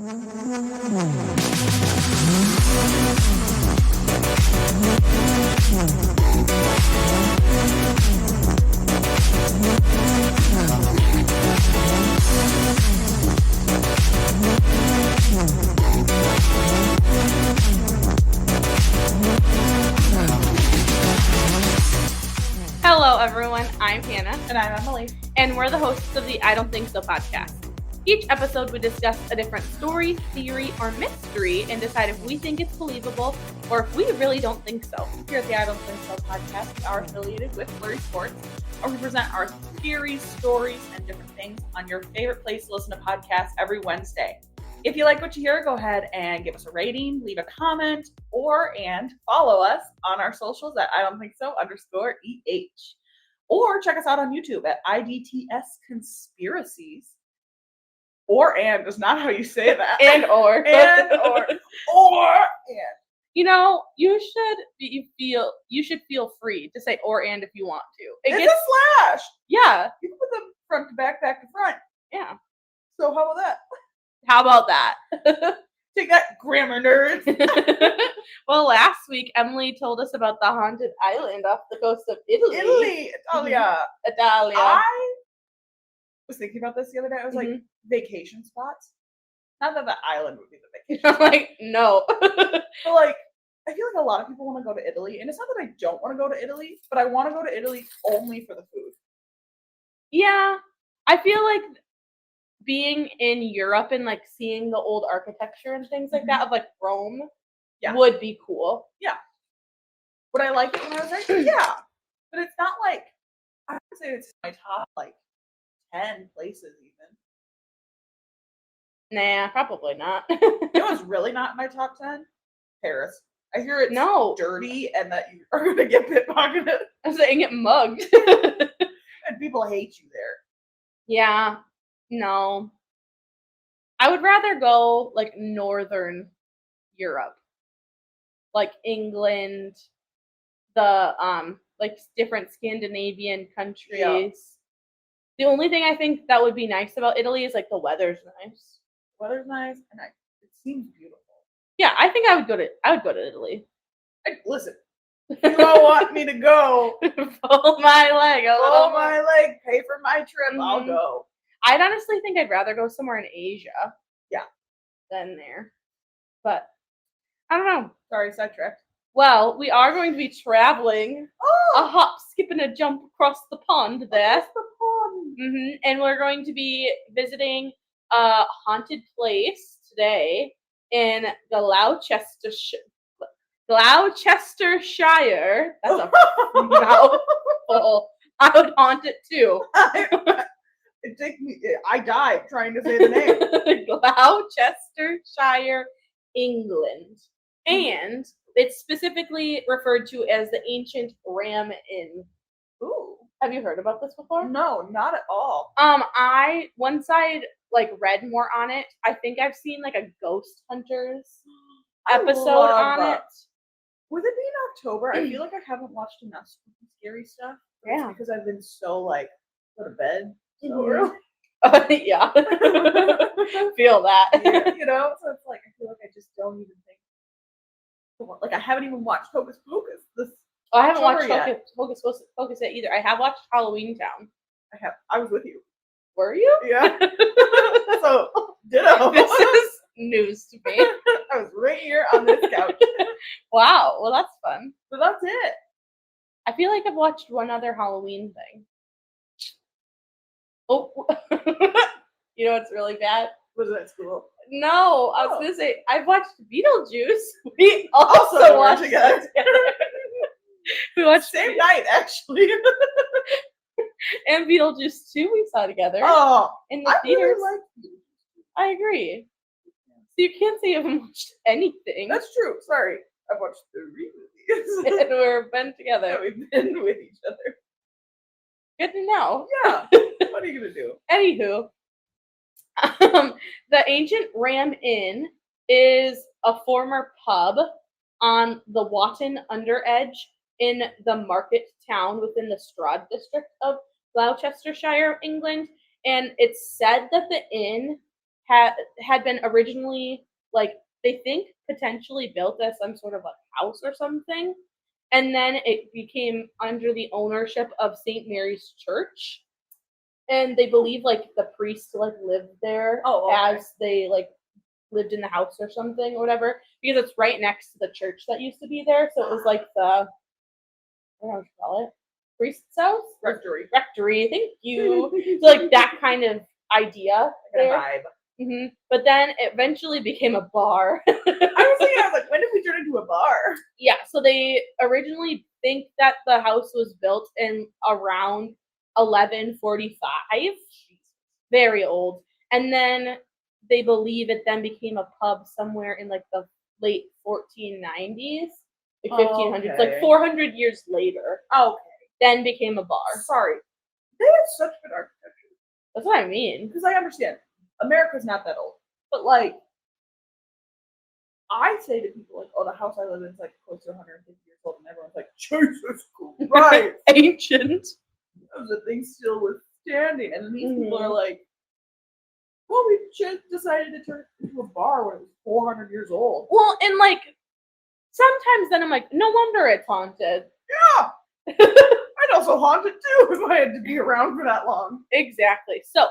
Hello, everyone. I'm Hannah. And I'm Emily. And we're the hosts of the I Don't Think So podcast. Each episode, we discuss a different story, theory, or mystery and decide if we think it's believable or if we really don't think so. Here at the I Don't Think So podcast, we are affiliated with Flurry Sports, and we present our theories, stories, and different things on your favorite place to listen to podcasts every Wednesday. If you like what you hear, go ahead and give us a rating, leave a comment, and follow us on our socials at I Don't Think So _EH. Or check us out on YouTube at IDTS Conspiracies. And is not how you say that. And. You know, you should feel free to say or and if you want to. It's a slash. Yeah. You can put them front to back to front. Yeah. So how about that? How about that? Take that, grammar nerds. Well, last week, Emily told us about the haunted island off the coast of Italy. Italia. I was thinking about this the other day. I was like, vacation spots. Not that the island would be the vacation spot. Like, no. But like, I feel like a lot of people want to go to Italy. And it's not that I don't want to go to Italy, but I want to go to Italy only for the food. Yeah. I feel like being in Europe and like seeing the old architecture and things like that of like Rome would be cool. Yeah. Would I like it when I was there? Yeah. But it's not like, I would say it's my top like 10 places even. Nah, probably not. You know what's really not in my top 10? Paris. I hear it's dirty and that you are going to get pickpocketed. I'm saying get mugged. And people hate you there. Yeah. No. I would rather go like northern Europe. Like England, the like different Scandinavian countries. Yeah. The only thing I think that would be nice about Italy is like the weather's nice. Weather's nice and it seems beautiful. Yeah, I think I would go to Italy. Listen, if you all want me to go, pull my leg, pay for my trip, I'll go. I'd honestly think I'd rather go somewhere in Asia. Yeah. Than there. But I don't know. Sorry, sidetracked. Well, we are going to be traveling a hop, skip, and a jump across the pond there. Across the pond. And we're going to be visiting a haunted place today in Gloucestershire. That's a mouthful. I would haunt it too. I died trying to say the name. Gloucestershire, England. And it's specifically referred to as the ancient Ram Inn. Ooh. Have you heard about this before? No, not at all. Once I like read more on it, I think I've seen like a Ghost Hunters episode on it. With it being October, I feel like I haven't watched enough scary stuff. Yeah. Because I've been so like go to bed so early. Yeah. Feel that. Yeah, you know? So it's like I feel like I just don't even think. Like I haven't even watched Hocus Pocus. I haven't watched Hocus Pocus yet either. I have watched Halloween Town. I was with you. Were you? Yeah. So ditto. This is news to me. I was right here on this couch. Wow. Well, that's fun. So that's it. I feel like I've watched one other Halloween thing. Oh. You know what's really bad? Was it at school? No, I was gonna say I've watched Beetlejuice. We also watched together. We watched same night actually. And Beetlejuice 2 we saw together. Oh, in the theaters. Really like I agree. So you can't say you haven't watched anything. That's true. Sorry, I've watched 3 movies. And we've been together. Yeah, we've been with each other. Good to know. Yeah. What are you gonna do? Anywho, the ancient Ram Inn is a former pub on the Wotton Underedge in the market town within the Stroud district of Gloucestershire, England. And it's said that the inn had been originally, like, they think potentially built as some sort of, like, house or something, and then it became under the ownership of St. Mary's Church, and they believe, like, the priest, like, lived there Oh, okay. as they, like, lived in the house or something or whatever, because it's right next to the church that used to be there, so it was like the I don't know what you call it, priest's house? Rectory. Rectory, thank you. So, like, that kind of idea Kind of there. vibe. But then it eventually became a bar. I was thinking, I was like, when did we turn into a bar? Yeah, so they originally think that the house was built in around 1145. Very old. And then they believe it then became a pub somewhere in, like, the late 1490s, like 1500s, like Okay. 400 years later, Okay. then became a bar. Sorry. They have such good architecture. That's what I mean. Because I understand. America's not that old. But, like, I say to people, like, oh, the house I live in is, like, close to 150 years old. And everyone's like, Jesus Christ. Ancient. The thing's still withstanding. And then these people are Mhm. like, well, we just decided to turn it into a bar when it was 400 years old. Well, and, like, sometimes then I'm like, no wonder it's haunted. Yeah! I'd also haunt it too if I had to be around for that long. Exactly. So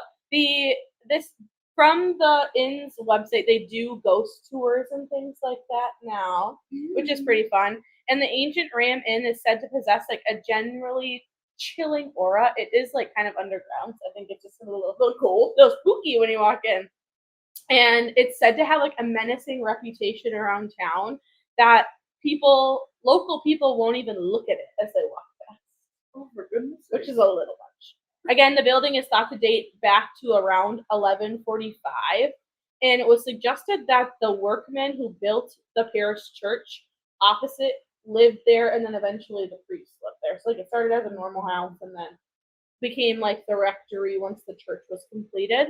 this from the inn's website, they do ghost tours and things like that now, which is pretty fun. And the ancient Ram Inn is said to possess, like, a generally chilling aura. It is, like, kind of underground, so I think it's just a little cool, a little spooky when you walk in. And it's said to have, like, a menacing reputation around town that local people won't even look at it as they walk past, Oh, for goodness which sake. is a little much. Again, the building is thought to date back to around 1145, and it was suggested that the workmen who built the parish church opposite lived there, and then eventually the priest lived there. So, like, it started as a normal house and then became, like, the rectory once the church was completed.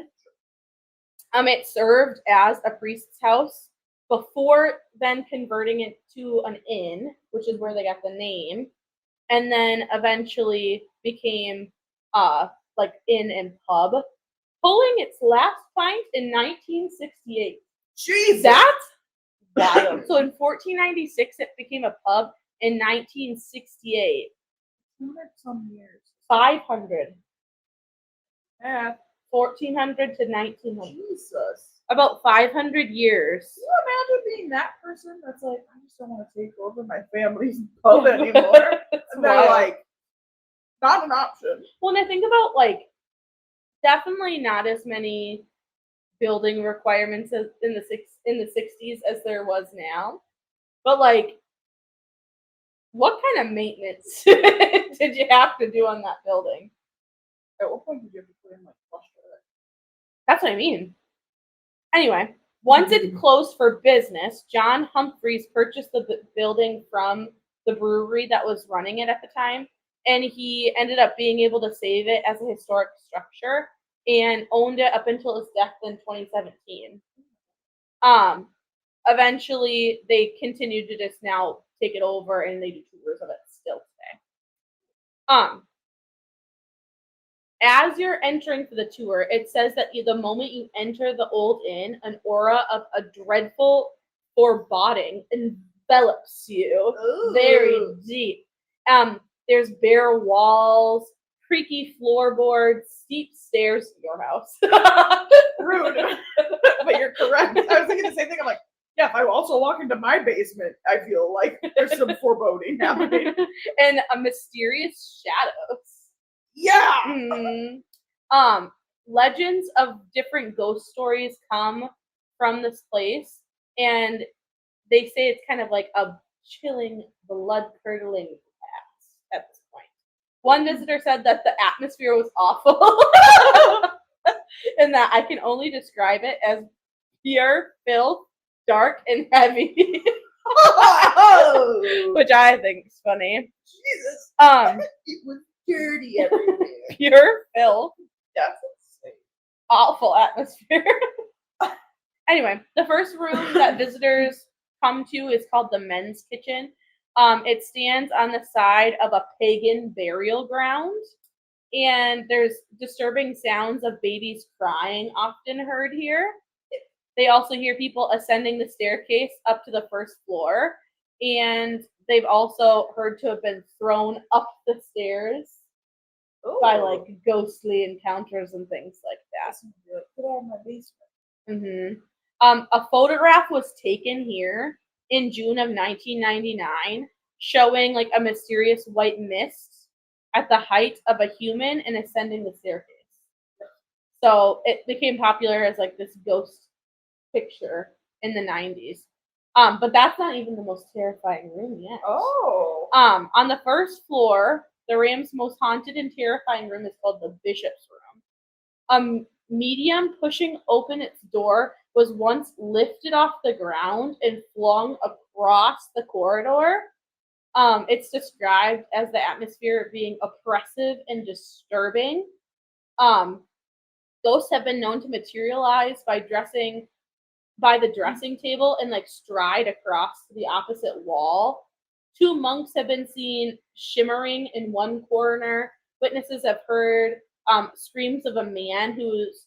It served as a priest's house before then converting it to an inn, which is where they got the name, and then eventually became like inn and pub, pulling its last pint in 1968. Jesus! That's wild. So in 1496 it became a pub. In 1968, 200 some years. 500. Yeah. 1400 to 1900. Jesus. About 500 years. Can you imagine being that person that's like, I just don't want to take over my family's pub anymore? And they're wild. like, not an option. Well, and I think about, like, definitely not as many building requirements as in the 60s as there was now. But, like, what kind of maintenance did you have to do on that building? At what point did you have to put in like flush toilet? That's what I mean. Anyway, once it closed for business, John Humphreys purchased the building from the brewery that was running it at the time, and he ended up being able to save it as a historic structure and owned it up until his death in 2017. Eventually, they continued to just now take it over, and they do tours of it still today. As you're entering for the tour, it says that the moment you enter the old inn, an aura of a dreadful foreboding envelops you. Ooh. Very deep. There's bare walls, creaky floorboards, steep stairs to your house. Rude. But you're correct. I was thinking the same thing. I'm like, yeah, if I also walk into my basement, I feel like there's some foreboding happening. And mysterious shadows. Yeah. Legends of different ghost stories come from this place, and they say it's kind of like a chilling, blood-curdling past at this point. One visitor said that the atmosphere was awful, and that I can only describe it as pure filth, dark and heavy, Oh, which I think is funny. Jesus. It was dirty everywhere. Pure filth. That's insane. Awful atmosphere. Anyway, the first room that visitors come to is called the men's kitchen. It stands on the side of a pagan burial ground, and there's disturbing sounds of babies crying often heard here. They also hear people ascending the staircase up to the first floor, and they've also heard to have been thrown up the stairs by Ooh. like ghostly encounters and things like that. Get out of my basement. A photograph was taken here in June of 1999, showing like a mysterious white mist at the height of a human and ascending the staircase. So it became popular as like this ghost picture in the 90s. But that's not even the most terrifying room yet. Oh. On the first floor, the Ram's most haunted and terrifying room is called the Bishop's Room. A medium pushing open its door was once lifted off the ground and flung across the corridor. It's described as the atmosphere being oppressive and disturbing. Ghosts have been known to materialize by the dressing table and like stride across to the opposite wall. 2 monks have been seen shimmering in one corner. Witnesses have heard screams of a man who's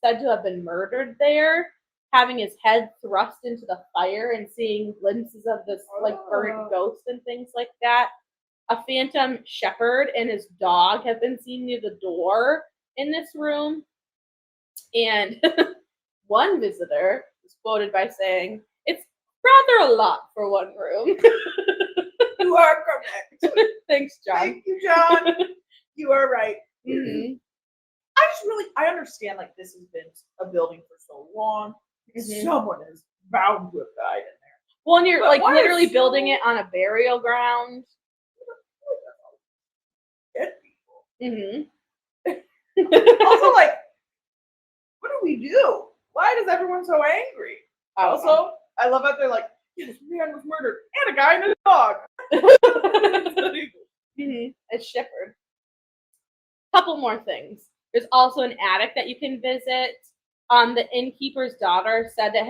said to have been murdered there, having his head thrust into the fire and seeing glimpses of this like burnt ghost and things like that. A phantom shepherd and his dog have been seen near the door in this room. And one visitor was quoted by saying, "It's rather a lot for one room." You are correct. Thanks, John. Thank you, John. You are right. Mm-hmm. I understand like this has been a building for so long. Mhm. Someone is bound to have died in there. Well, and you're But like why literally is building so- it on a burial ground. Dead people. Mm-hmm. Also, like, what do we do? Why is everyone so angry? Also, I love that they're like, yeah, this man was murdered and a guy and a dog. It's Shepherd. Couple more things. There's also an attic that you can visit. The innkeeper's daughter said that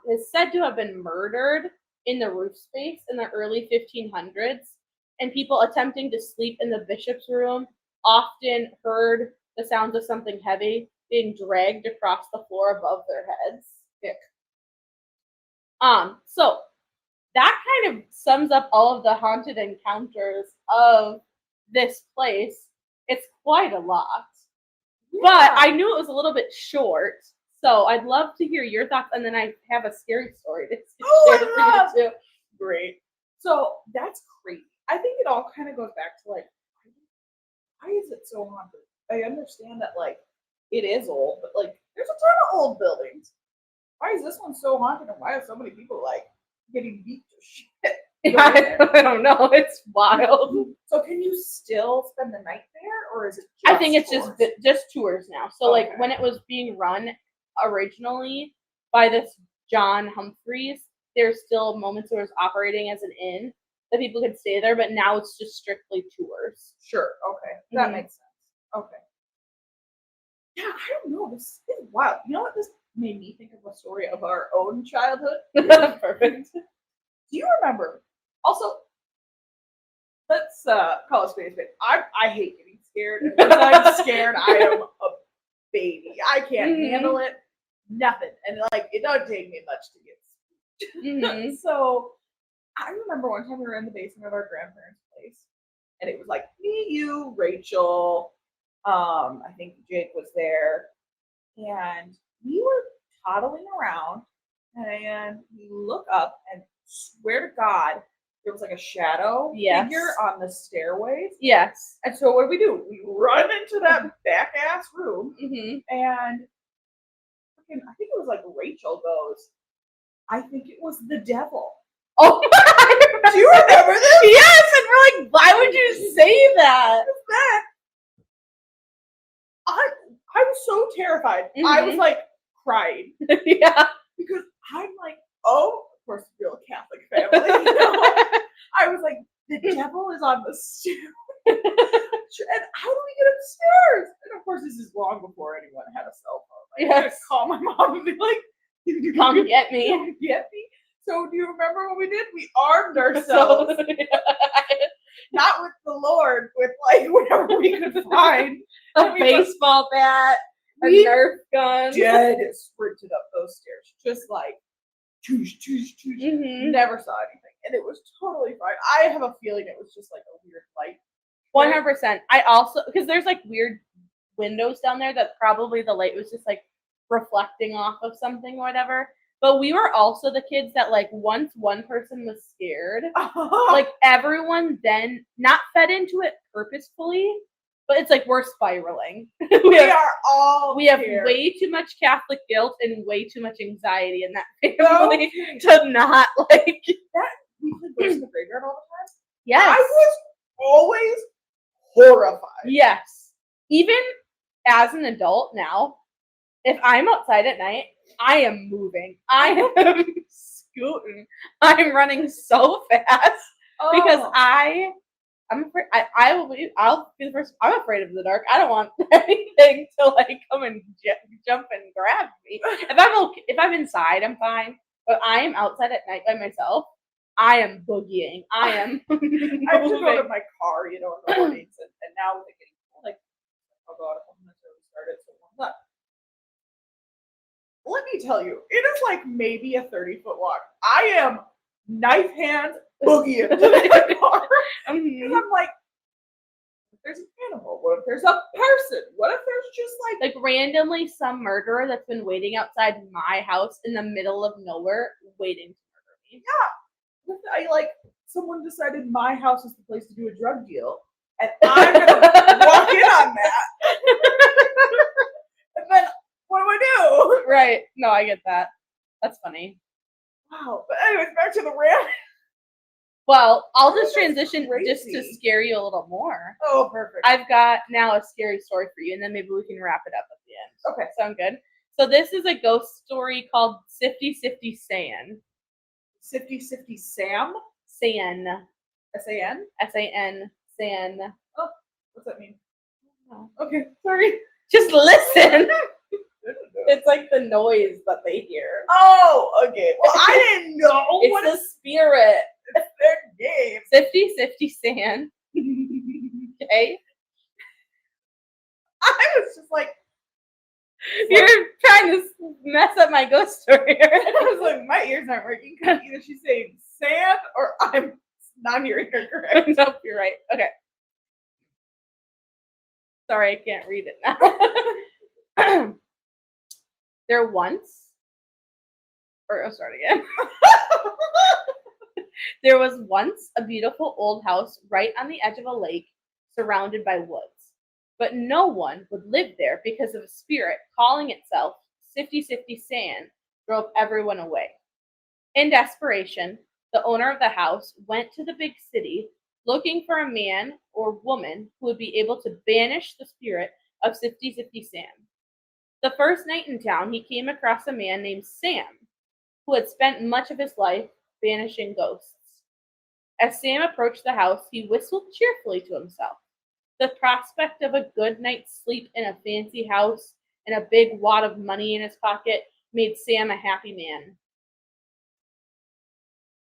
is said to have been murdered in the roof space in the early 1500s, and people attempting to sleep in the bishop's room often heard the sounds of something heavy being dragged across the floor above their heads. Ick. So that kind of sums up all of the haunted encounters of this place. It's quite a lot. Yeah. But I knew it was a little bit short, so I'd love to hear your thoughts, and then I have a scary story to share for you too. Great. So that's crazy. I think it all kind of goes back to like, why is it so haunted? I understand that like it is old, but like there's a ton of old buildings. Why is this one so haunted, and why are so many people like getting beat to shit? I don't know. It's wild. So can you still spend the night there, or is it? I think it's tours? just tours now. So like when it was being run originally by this John Humphreys, there's still moments where it's operating as an inn that people could stay there, but now it's just strictly tours. Sure. Okay, that Mhm. makes sense. Okay. Yeah, I don't know. This is wild. You know what? This made me think of a story of our own childhood. Perfect. Do you remember? Also, let's call a spade a spade. I hate getting scared. And when I'm scared, I am a baby. I can't Mhm. handle it. Nothing. And like it doesn't take me much to get Mhm. So I remember one time we were in the basement of our grandparents' place, and it was like me, you, Rachel. I think Jake was there, and we were toddling around, and we look up, and swear to God, there was like a shadow Yes. figure on the stairways. Yes. And so what do? We run into that back ass room, Mm-hmm. and I think it was like Rachel goes, I think it was the devil. Oh, Do you remember this? Yes, and we're like, why would you say that? That I was so terrified. I was Mhm. like crying Yeah. because I'm like, oh, of course, real Catholic family. You know? I was like, the devil is on the stairs. And how do we get upstairs? And of course, this is long before anyone had a cell phone. Like, I just call my mom and be like, Come get me. "Come get me." So do you remember what we did? We armed ourselves, not with the Lord, with like whatever we could find. A baseball bat. A We Nerf gun. dead sprinted up those stairs, just like, choosh, choosh, choosh. Mhm. Never saw anything, and it was totally fine. I have a feeling it was just like a weird light. 100%. I also, because there's like weird windows down there that probably the light was just like reflecting off of something or whatever. But we were also the kids that like once one person was scared, like everyone then not fed into it purposefully, but it's like we're spiraling. we are all We have scared. way too much Catholic guilt and way too much anxiety in that No family kidding. to not like. We could go to the graveyard all the time. Yes. I was always horrified. Yes. Even as an adult now, if I'm outside at night, I am moving. I am scooting. I'm running so fast because Oh. I'm afraid. I'll be the first. I'm afraid of the dark. I don't want anything to like come and jump and grab me. If I'm inside, I'm fine. But I am outside at night by myself. I am boogieing. I am. I have to go to moving. my car, in the mornings, and now with it getting cold, like, I'll go out a couple minutes early, started, so it warms up. Let me tell you, it is like maybe a 30-foot walk. I am knife hands boogieing to the car. Mhm. Because I'm like, what if there's an animal? What if there's a person? What if there's just like randomly some murderer that's been waiting outside my house in the middle of nowhere waiting to murder me. what if someone decided my house is the place to do a drug deal, and I'm gonna walk in on that, and then what do I do? Right. No, I get that. That's funny. Wow. But anyways, back to the rant. Well, I'll just That's transition just to crazy. scare you a little more. Oh, perfect. I've got now a scary story for you, and then maybe we can wrap it up at the end. Okay. Sound good? So this is a ghost story called Sifty Sifty San. Sifty Sifty Sam? San. S-A-N? S-A-N. San. What's that mean? Oh. Okay, sorry. Just listen. It's like the noise that they hear. Oh, okay. Well, I didn't know. What It's is a spirit. their name? Sifty Sifty San. Okay? I was just like, You're trying to mess up my ghost story. I was like, my ears aren't working because either she's saying sand or I'm not hearing her correct. Nope, you're right. Okay. Sorry, I can't read it now. There once, or I'll start again. There was once a beautiful old house right on the edge of a lake surrounded by woods. But no one would live there because of a spirit calling itself Sifty Sifty San drove everyone away. In desperation, the owner of the house went to the big city looking for a man or woman who would be able to banish the spirit of Sifty Sifty Sam. The first night in town, he came across a man named Sam, who had spent much of his life banishing ghosts. As Sam approached the house, he whistled cheerfully to himself. The prospect of a good night's sleep in a fancy house and a big wad of money in his pocket made Sam a happy man.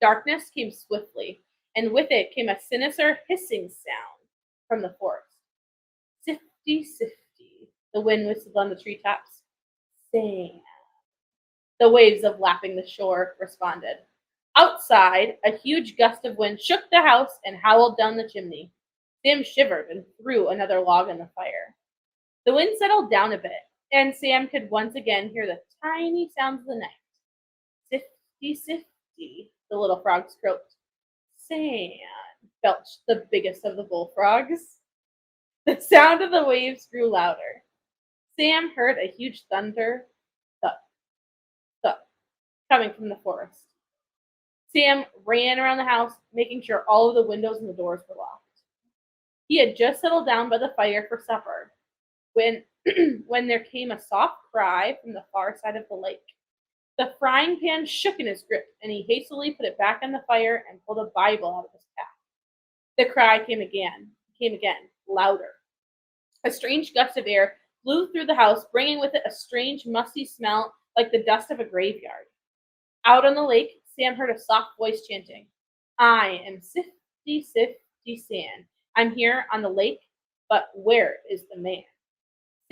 Darkness came swiftly, and with it came a sinister hissing sound from the forest. Sifty, sifty, the wind whistled on the treetops. Sam. The waves of lapping the shore responded. Outside, a huge gust of wind shook the house and howled down the chimney. Sam shivered and threw another log on the fire. The wind settled down a bit, and Sam could once again hear the tiny sounds of the night. Sifty, sifty, the little frogs croaked. Sam, belched the biggest of the bullfrogs. The sound of the waves grew louder. Sam heard a huge thunder thud, thud, coming from the forest. Sam ran around the house, making sure all of the windows and the doors were locked. He had just settled down by the fire for supper when there came a soft cry from the far side of the lake. The frying pan shook in his grip, and he hastily put it back on the fire and pulled a Bible out of his pack. The cry came again, louder. A strange gust of air blew through the house, bringing with it a strange, musty smell like the dust of a graveyard. Out on the lake, Sam heard a soft voice chanting, I am Sifty, Sifty San. I'm here on the lake, but where is the man?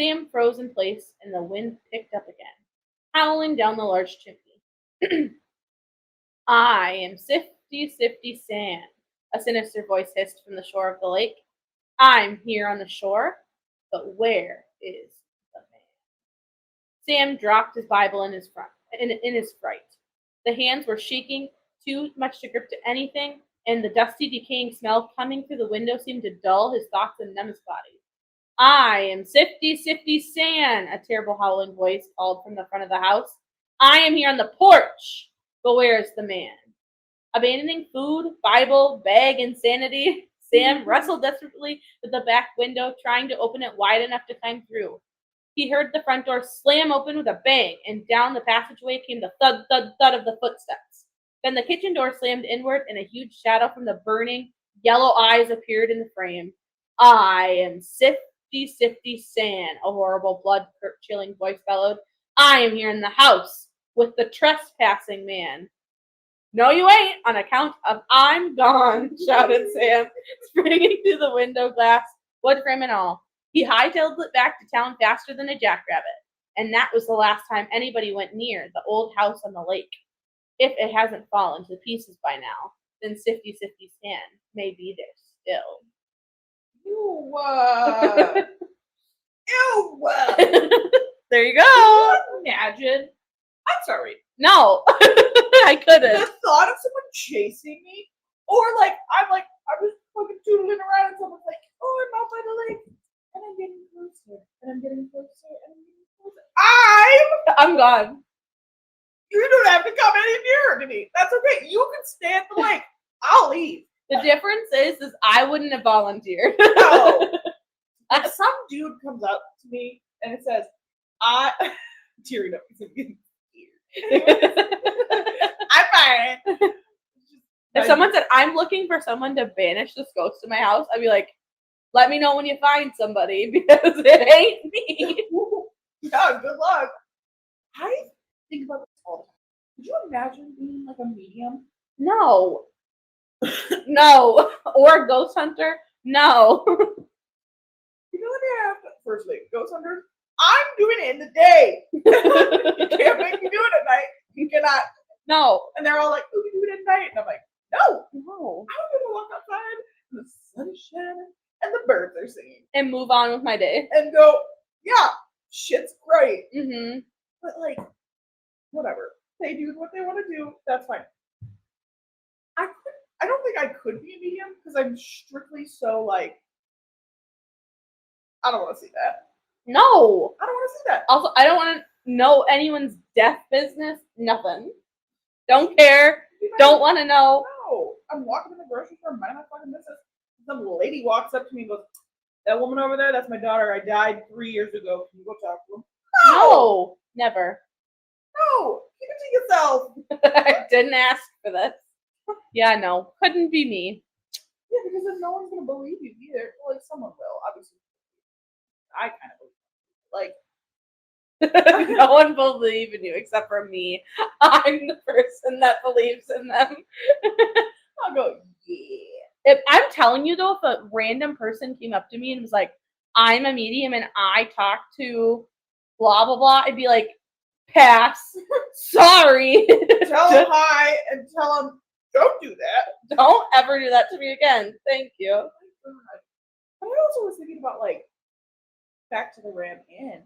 Sam froze in place, and the wind picked up again, howling down the large chimney. I am Sifty Sam, a sinister voice hissed from the shore of the lake. I'm here on the shore, but where is the man? Sam dropped his Bible in his fright. The hands were shaking, too much to grip to anything, and the dusty, decaying smell coming through the window seemed to dull his thoughts and numb his body. I am Sifty Sam, a terrible howling voice called from the front of the house. I am here on the porch, but where is the man? Abandoning food, Bible, bag, and sanity, Sam wrestled desperately with the back window, trying to open it wide enough to climb through. He heard the front door slam open with a bang, and down the passageway came the thud, thud, thud of the footsteps. Then the kitchen door slammed inward, and a huge shadow from the burning, yellow eyes appeared in the frame. I am Sifty Sam, a horrible, blood-chilling voice bellowed. I am here in the house with the trespassing man. No, you ain't, on account of I'm gone, shouted Sam, springing through the window glass, wood frame and all. He hightailed it back to town faster than a jackrabbit, and that was the last time anybody went near the old house on the lake. If it hasn't fallen to pieces by now, then Sifty Sam may be there still. There you go. Imagine. I'm sorry. No, I couldn't. The thought of someone chasing me, or like I was fucking doodling around and someone's like, oh, I'm out by the lake, and I'm getting closer, and I'm getting closer, and I'm getting closer. I'm gone. You don't have to come any nearer to me. That's okay. You can stay at the lake. I'll leave. The difference is I wouldn't have volunteered. No. Some dude comes up to me and it says, tearing up. I'm fine. If someone said, I'm looking for someone to banish this ghost to my house, I'd be like, let me know when you find somebody, because it ain't me. Yeah, good luck. I think about this all the time. Could you imagine being like a medium? No. No. Or a ghost hunter? No. You know what I have? Firstly, ghost hunters, I'm doing it in the day. You can't make me do it at night. You cannot. No. And they're all like, oh, we do it at night. And I'm like, no. No. I'm going to walk outside and the sun is shining and the birds are singing. And move on with my day. And go, yeah, shit's great. Mm-hmm. But like, whatever. They do what they want to do. That's fine. I don't think I could be a medium because I'm strictly so like, I don't want to see that. No. I don't want to see that. Also, I don't want to know anyone's death business. Nothing. Don't care. Don't want to know. No. I'm walking in the grocery store, minding my fucking business. Some lady walks up to me and goes, that woman over there, that's my daughter. I died 3 years ago. Can you go talk to him? No. Never. No. Keep it to yourself. I didn't ask for this. Yeah, no. Couldn't be me. Yeah, because then no one's going to believe you either. Well, like, someone will, obviously. I kind of believe them. Like, no one believes in you except for me. I'm the person that believes in them. I'll go, yeah. If I'm telling you though, if a random person came up to me and was like, I'm a medium and I talk to blah blah blah, I'd be like, pass. Sorry. Tell them hi and tell them, don't do that. Don't ever do that to me again. Thank you. But I also was thinking about like back to the Ram Inn.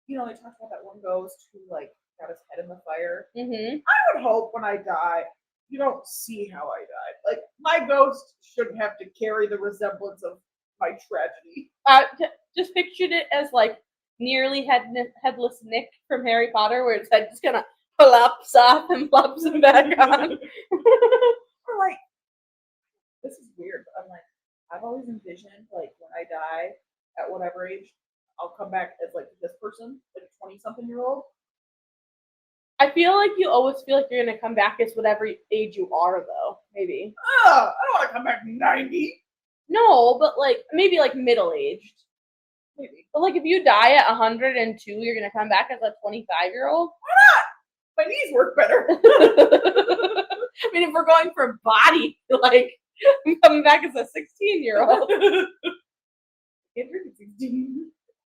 You know, they talked about that one ghost who like got his head in the fire. Mm-hmm. I would hope when I die, you don't see how I died. Like my ghost shouldn't have to carry the resemblance of my tragedy. Just pictured it as like nearly headless Nick from Harry Potter, where his head just kind of flops off and flops him back on. Or like, this is weird, but I'm like, I've always envisioned like when I die at whatever age, I'll come back as like this person, like a 20-something-year-old. I feel like you always feel like you're gonna come back as whatever age you are, though. Maybe. I don't want to come back 90. No, but like maybe like middle-aged. Maybe. But like if you die at 102, you're gonna come back as a 25-year-old. Why not? My knees work better. I mean, if we're going for body, like I'm coming back as a 16-year-old. Can't drink at 16.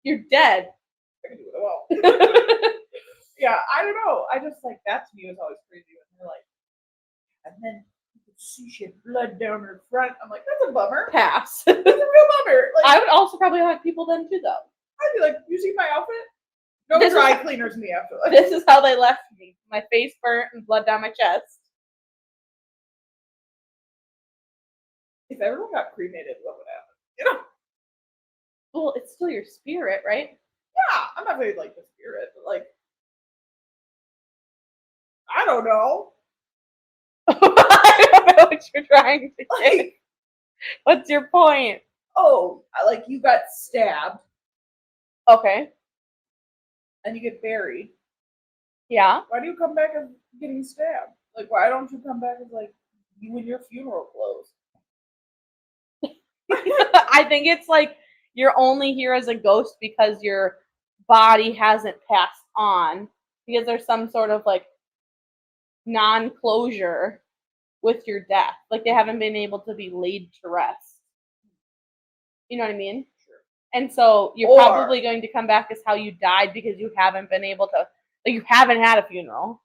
You're dead. I can do it alone. Yeah, I don't know. I just like that to me was always crazy when they're like, and then you could see she had blood down her front. I'm like, that's a bummer. Pass. That's a real bummer. Like, I would also probably hug people then too, though. I'd be like, you see my outfit? No This dry is- cleaners in the afterlife. This is how they left me. My face burnt and blood down my chest. If everyone got cremated, what would happen? You know? Well, it's still your spirit, right? Yeah, I'm not very like the spirit, but like, I don't know. I don't know what you're trying to say. Like, What's your point? oh, like you got stabbed Okay. and you get buried. Yeah. Why do you come back as getting stabbed? Like, why don't you come back as like you in your funeral clothes? I think it's like you're only here as a ghost because your body hasn't passed on. Because there's some sort of like non-closure with your death. Like they haven't been able to be laid to rest. You know what I mean? Sure. And so you're Or- probably going to come back as how you died because you haven't been able to, like you haven't had a funeral.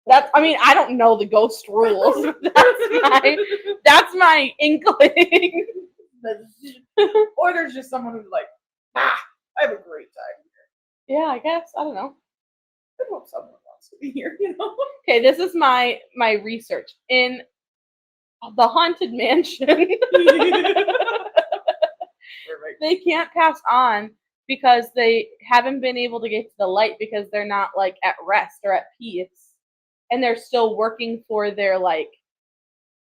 That's, I mean, I don't know the ghost rules. That's my inkling. Or there's just someone who's like, I have a great time here. Yeah, I guess. I don't know. I hope someone wants to be here, you know? Okay, this is my research. In the haunted mansion, Perfect. they can't pass on because they haven't been able to get to the light because they're not like at rest or at peace. And they're still working for their like,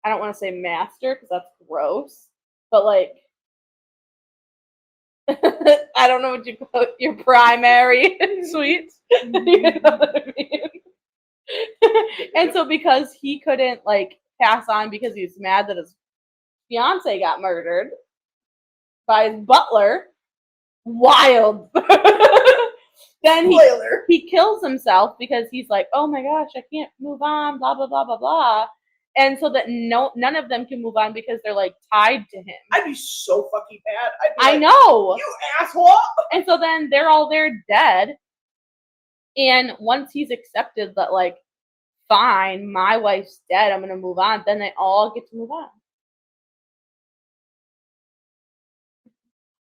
I don't want to say master because that's gross, but like, I don't know what you call it, your primary suite. You know what I mean? And so because he couldn't like pass on because he was mad that his fiance got murdered by his butler, wild. Then Spoiler. he kills himself because he's like, oh my gosh, I can't move on, blah, blah, blah, blah, blah. And so that none of them can move on because they're like tied to him. I'd be so fucking mad. I'd be I like, know. You asshole! And so then they're all there dead. And once he's accepted that, like, fine, my wife's dead, I'm going to move on, then they all get to move on.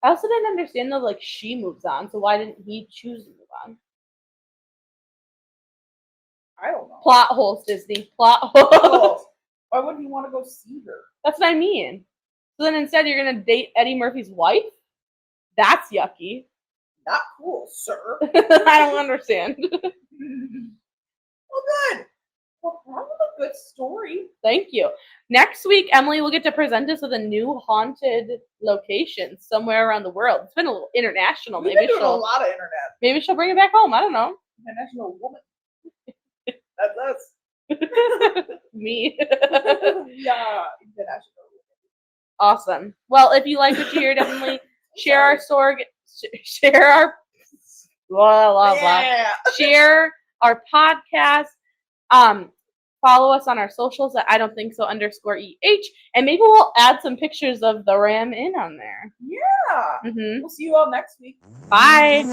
I also didn't understand though, like, she moves on, so why didn't he choose to move on? I don't know. Plot holes, Disney. Plot holes. Oh, why wouldn't you want to go see her? That's what I mean. So then instead you're going to date Eddie Murphy's wife? That's yucky. Not cool, sir. I don't understand. Well, good. Well, that was a good story. Thank you. Next week, Emily will get to present us with a new haunted location somewhere around the world. It's been a little international. We've Maybe been doing a she'll lot of internet. maybe she'll bring it back home. I don't know. International woman. That's us. Me. Yeah, international woman. Awesome. Well, if you like what you hear, definitely share our share our blah blah blah. Yeah. Share our podcast. Follow us on our socials at I don't think so _EH, and maybe we'll add some pictures of the Ram Inn on there. Yeah. Mm-hmm. We'll see you all next week. Bye.